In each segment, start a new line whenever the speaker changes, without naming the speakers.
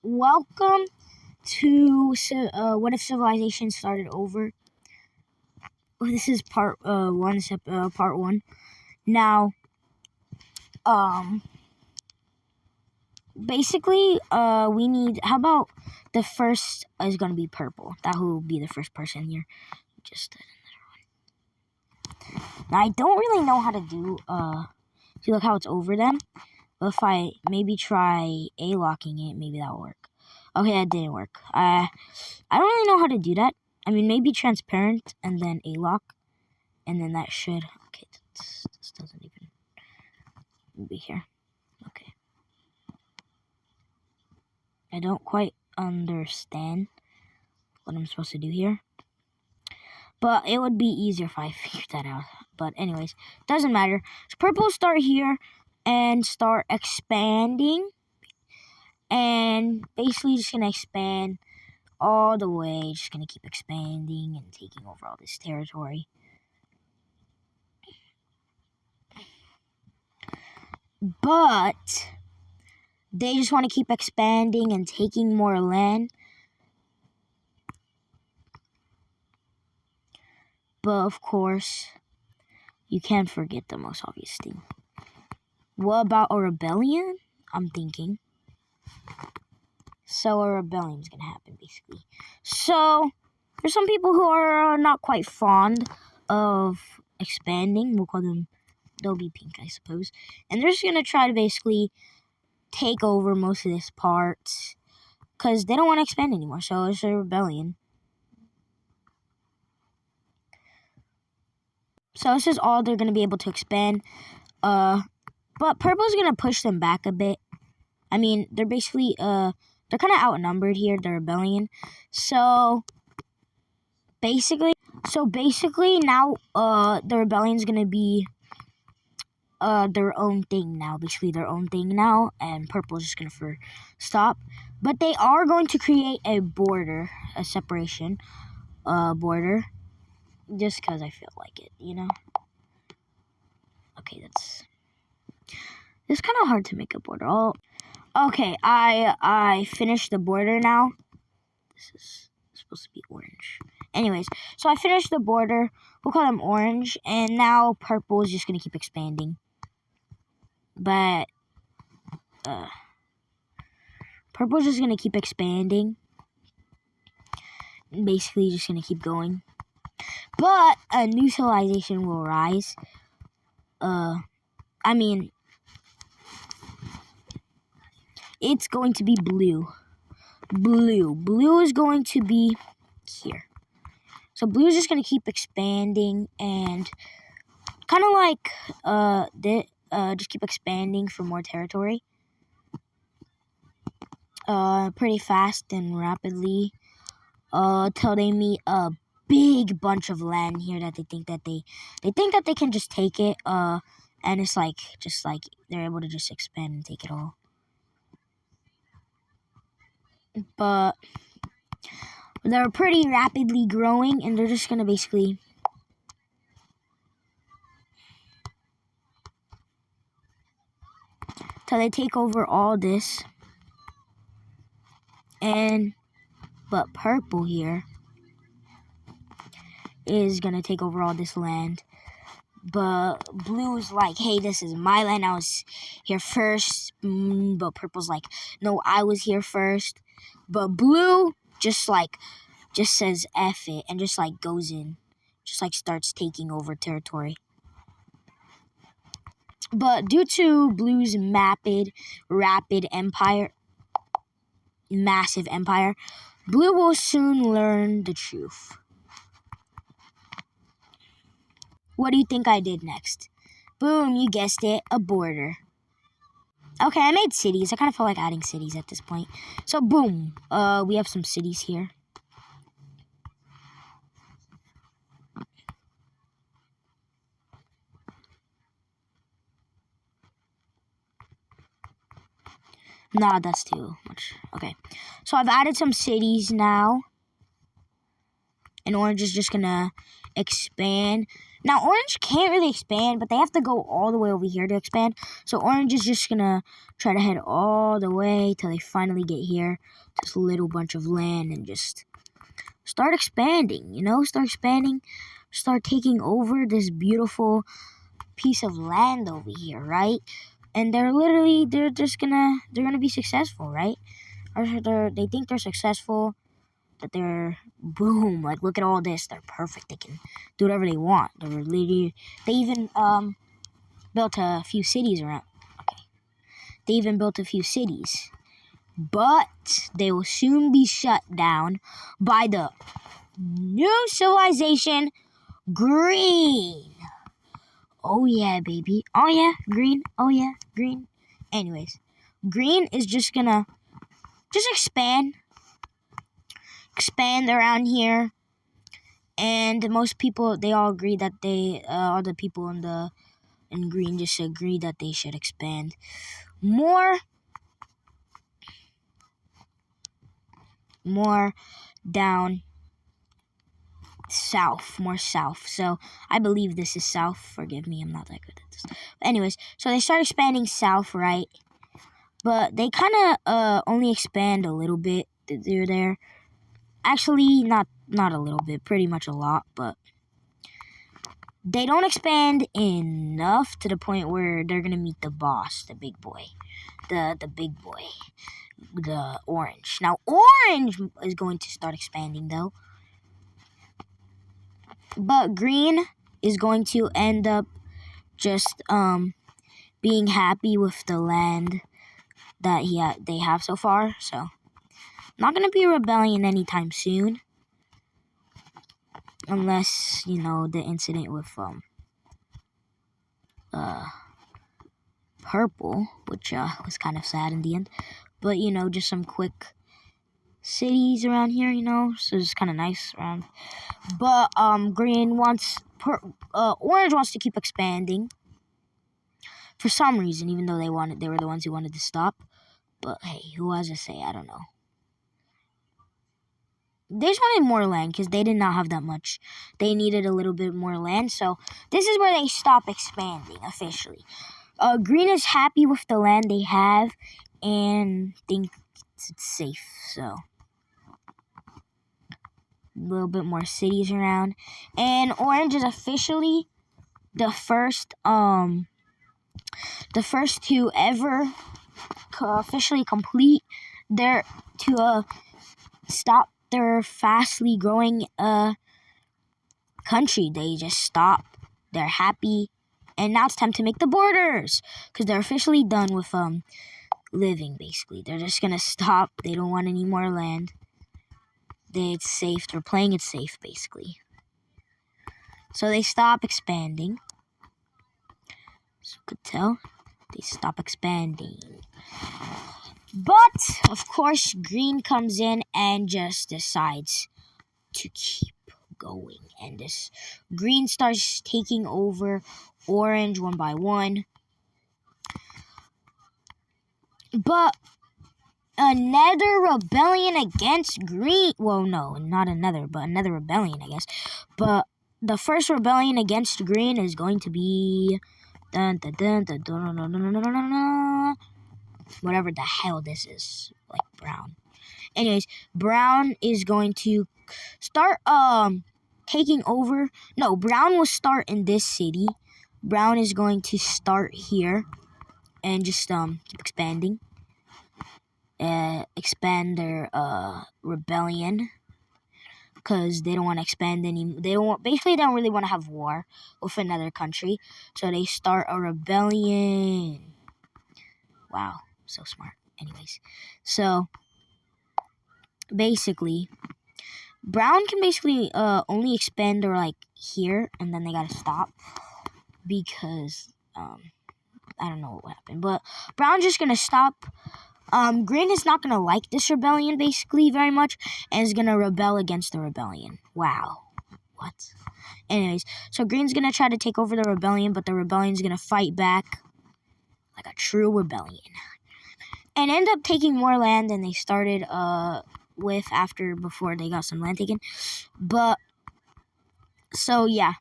welcome to What If Civilization Started Over. This is part one. Now, basically, we need. How about the first is gonna be purple? That will be the first person here. Just another one. Now, I don't really know how to do. See, look how it's over them. But if I maybe try A-locking it, maybe that'll work. Okay, that didn't work. I don't really know how to do that. I mean, maybe transparent and then A-lock. And then that should... Okay, this doesn't even be here. Okay. I don't quite understand what I'm supposed to do here. But it would be easier if I figured that out. But anyways, doesn't matter. So purple start here and start expanding. And basically just going to expand all the way. Just going to keep expanding and taking over all this territory. But they just want to keep expanding and taking more land. But of course, you can't forget the most obvious thing. What about a rebellion? I'm thinking. So a rebellion is going to happen, basically. So there's some people who are not quite fond of expanding. We'll call them, they'll be pink, I suppose. And they're just going to try to basically take over most of this part because they don't want to expand anymore. So it's a rebellion. So this is all they're going to be able to expand. But purple's going to push them back a bit. I mean, they're basically, they're kind of outnumbered here, the rebellion. So basically now, the rebellion's going to be, their own thing now. Basically their own thing now. And purple's just going to stop. But they are going to create a border, a separation, border. Just because I feel like it, you know? Okay, it's kind of hard to make a border. Oh, okay, I finished the border now. This is supposed to be orange. Anyways, so I finished the border. We'll call them orange. And now purple is just going to keep expanding. But, purple is just going to keep expanding. Basically, just going to keep going. But a new civilization will rise. I mean, it's going to be blue. Blue is going to be here. So blue is just going to keep expanding and kind of like just keep expanding for more territory. Pretty fast and rapidly. Till they meet a big bunch of land here that they think that they can just take it. And it's like just like they're able to just expand and take it all. But they're pretty rapidly growing, and they're just gonna basically till they take over all this. But purple here is gonna take over all this land. But blue is like, hey, this is my land. I was here first. But purple's like, no, I was here first. But blue just says F it and just like goes in. Just like starts taking over territory. But due to blue's massive empire, blue will soon learn the truth. What do you think I did next? Boom, you guessed it, a border. Okay, I made cities. I kind of feel like adding cities at this point. So, boom. We have some cities here. Nah, that's too much. Okay. So, I've added some cities now. And orange is just gonna expand. Now, orange can't really expand, but they have to go all the way over here to expand. So orange is just going to try to head all the way till they finally get here. This little bunch of land and just start expanding, Start expanding, start taking over this beautiful piece of land over here, right? And they're gonna be successful, right? Or they think they're successful, that they're boom, like look at all this, they're perfect, they can do whatever they want. They even built a few cities around. Okay. They even built a few cities. But they will soon be shut down by the new civilization, green. Oh yeah, baby. Oh yeah, green. Oh yeah, green. Anyways, green is just gonna expand around here. And most people, they all agree that all the people in green just agree that they should expand more down south, more south. So I believe this is south. Forgive me, I'm not that good at this. But anyways, so they start expanding south, right? But they kind of only expand a little bit. They're there. Actually, not a little bit, pretty much a lot, but they don't expand enough to the point where they're gonna meet the boss, the big boy, the big boy, the orange. Now, orange is going to start expanding though, but green is going to end up just being happy with the land that they have so far. So, not gonna be a rebellion anytime soon. Unless, the incident with purple, which was kind of sad in the end. But, just some quick cities around here, so it's kind of nice around. But green wants, orange wants to keep expanding for some reason, even though they were the ones who wanted to stop. But hey, who has to say? I don't know. They just wanted more land because they did not have that much. They needed a little bit more land. So this is where they stop expanding officially. Green is happy with the land they have and thinks it's safe. So a little bit more cities around. And orange is officially the first to ever officially complete stop their fastly growing country. They just stop. They're happy. And now it's time to make the borders. Because they're officially done with living, basically. They're just going to stop. They don't want any more land. It's safe. They're playing it safe, basically. So they stop expanding. As you could tell, they stop expanding. But, of course, green comes in and just decides to keep going. And this green starts taking over orange one by one. But another rebellion against green. Well, no, not another, but another rebellion, I guess. But the first rebellion against green is going to be whatever the hell this is, like brown. Anyways, brown is going to start taking over. No, brown will start in this city. Brown is going to start here and just keep expanding. Expand their rebellion because they don't want to expand basically they don't really want to have war with another country, so they start a rebellion. Wow, so smart. Anyways, so basically brown can basically only expand or like here, and then they gotta stop because I don't know what happened, but brown's just gonna stop. Green is not gonna like this rebellion basically very much, and is gonna rebel against the rebellion. Wow, what? Anyways, so green's gonna try to take over the rebellion, but the rebellion's gonna fight back like a true rebellion, and end up taking more land than they started before they got some land taken. But so yeah,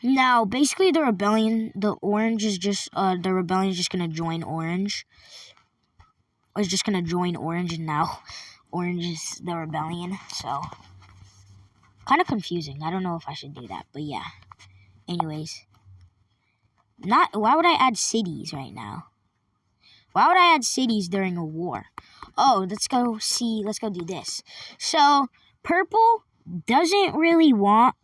Now, basically, the rebellion, the rebellion is just gonna join orange. It's just gonna join orange, and now orange is the rebellion. So, kind of confusing. I don't know if I should do that, but yeah. Anyways, why would I add cities right now? Why would I add cities during a war? Oh, let's go do this. So, purple doesn't really want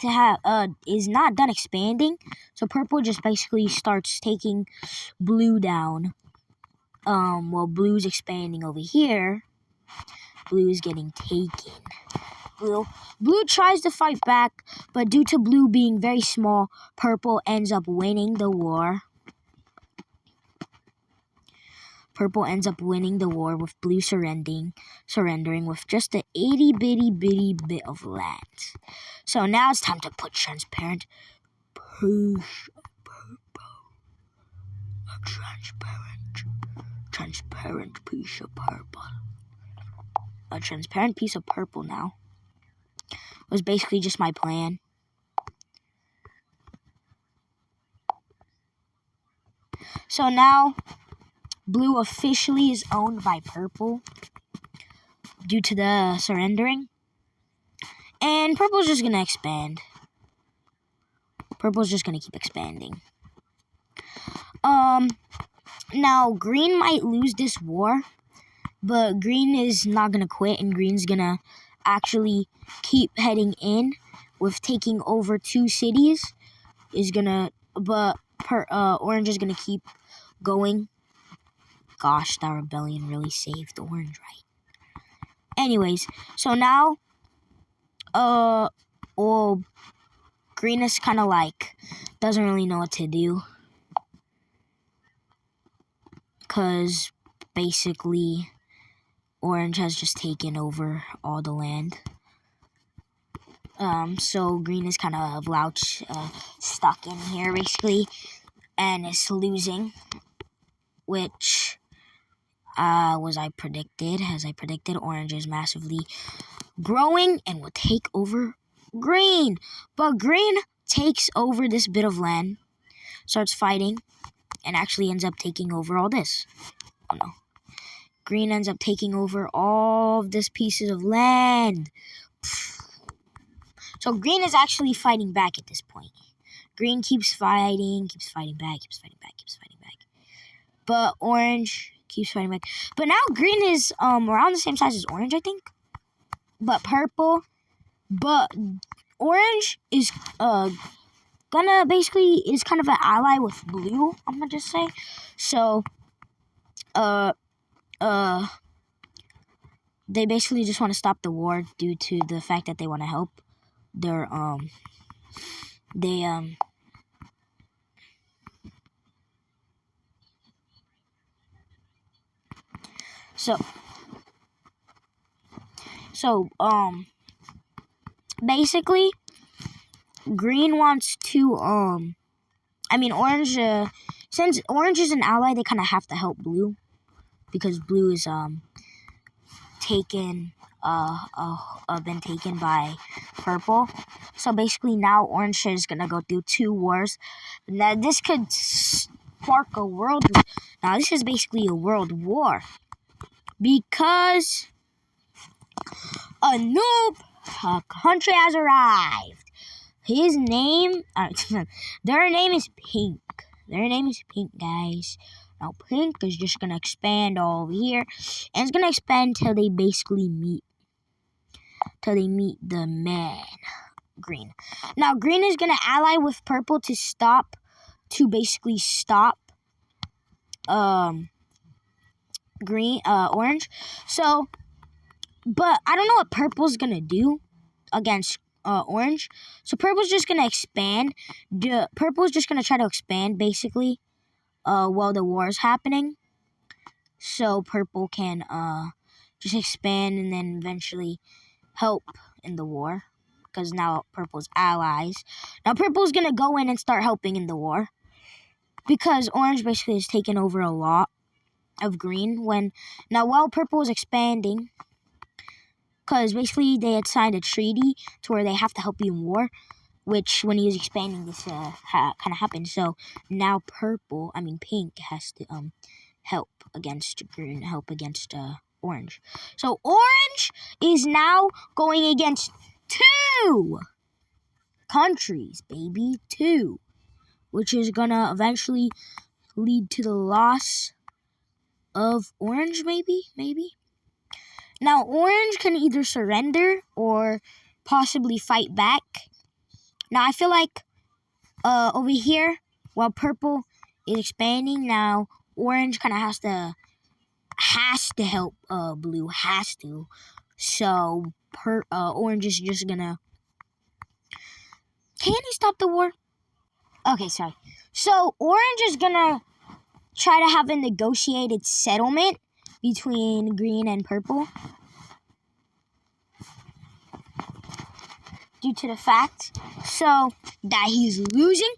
to have, is not done expanding. So, purple just basically starts taking blue down. While blue's expanding over here, blue is getting taken. Blue tries to fight back, but due to blue being very small, purple ends up winning the war. Purple ends up winning the war with blue surrendering with just a itty bitty bit of land. So now it's time to put transparent piece of purple. A transparent piece of purple. A transparent piece of purple now. It was basically just my plan. So now blue officially is owned by purple due to the surrendering. And purple's just going to expand. Purple's just going to keep expanding. Now, green might lose this war, but green is not going to quit, and green's going to actually keep heading in with taking over 2 cities. But orange is going to keep going. Gosh, that rebellion really saved orange, right? Anyways, so now, green is kind of like, doesn't really know what to do. Because, basically, orange has just taken over all the land. So green is kind of stuck in here, basically, and is losing, which... as I predicted, orange is massively growing and will take over green. But green takes over this bit of land, starts fighting, and actually ends up taking over all this. Oh no. Green ends up taking over all of this pieces of land. So green is actually fighting back at this point. Green keeps fighting back. But orange keeps fighting back. But now green is around the same size as orange, I think. But orange is gonna basically is kind of an ally with blue, I'm gonna just say. So they basically just want to stop the war due to the fact that they want to help their basically green wants to orange, since orange is an ally, they kind of have to help blue because blue is been taken by purple. So basically now orange is gonna go through 2 wars. Now this could spark a world. Now this is basically a world war because a noob country has arrived. His name, their name is Pink. Guys. Now, Pink is just going to expand all over here. And it's going to expand till they basically meet the man, Green. Now, Green is going to ally with Purple to basically stop Orange. So, but I don't know what Purple's going to do against Orange. So, Purple's just going to expand. Purple's just going to try to expand, basically. While the war is happening, so purple can just expand and then eventually help in the war, because now purple's allies. Now purple's gonna go in and start helping in the war, because orange basically has taken over a lot of green. While purple is expanding, because basically they had signed a treaty to where they have to help you in war. which when he was expanding this kind of happened. So now pink has to help against green, help against orange. So orange is now going against 2 countries, baby, 2, which is gonna eventually lead to the loss of orange, maybe. Now orange can either surrender or possibly fight back. Now I feel like over here, while purple is expanding, now orange kind of has to help blue, has to. So orange is just gonna. Can he stop the war? Okay, sorry. So orange is gonna try to have a negotiated settlement between green and purple, due to the fact that he's losing.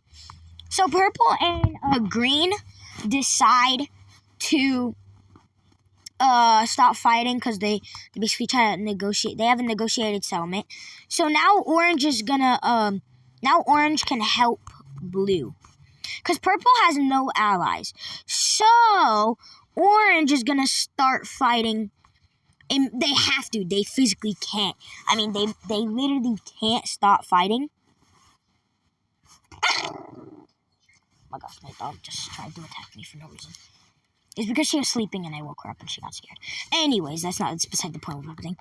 So purple and green decide to stop fighting because they basically try to negotiate. They have a negotiated settlement. So now orange is gonna now orange can help blue because purple has no allies. So orange is gonna start fighting. And they have to. They physically can't. I mean, they literally can't stop fighting. Oh my gosh, my dog just tried to attack me for no reason. It's because she was sleeping and I woke her up and she got scared. Anyways, it's beside the point of everything.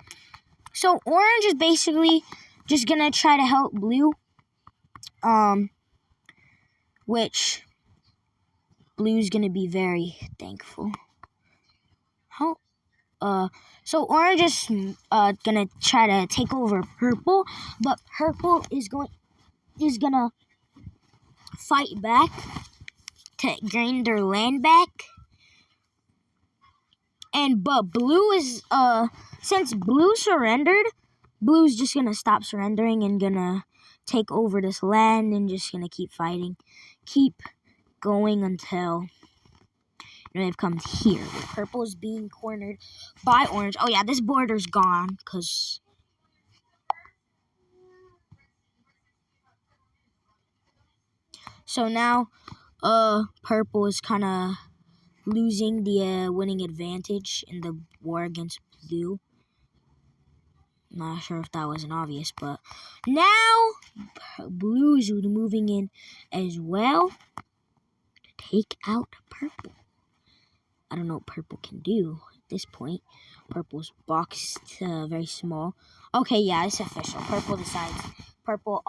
So orange is basically just gonna try to help blue. Which blue's gonna be very thankful. So orange is gonna try to take over purple, but purple is gonna fight back to gain their land back. But blue is since blue surrendered, blue's just gonna stop surrendering and gonna take over this land and just gonna keep fighting, keep going until they've come here. Purple is being cornered by orange. Oh yeah, this border's gone because so now purple is kind of losing the winning advantage in the war against blue. Not sure if that wasn't obvious, but now blue is moving in as well to take out purple. I don't know what purple can do at this point. Purple's boxed very small. Okay, yeah, it's official. Purple decides. Purple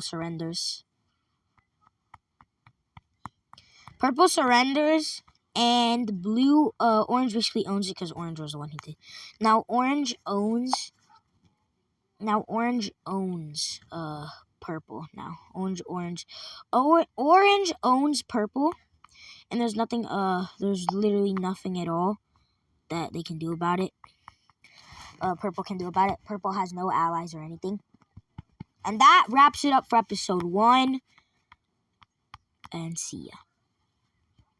surrenders. Purple surrenders, and orange basically owns it because orange was the one who did. Now orange owns purple now. Orange owns purple, and there's literally nothing at all that they can do about it. Purple can do about it. Purple has no allies or anything. And that wraps it up for episode 1. And see ya.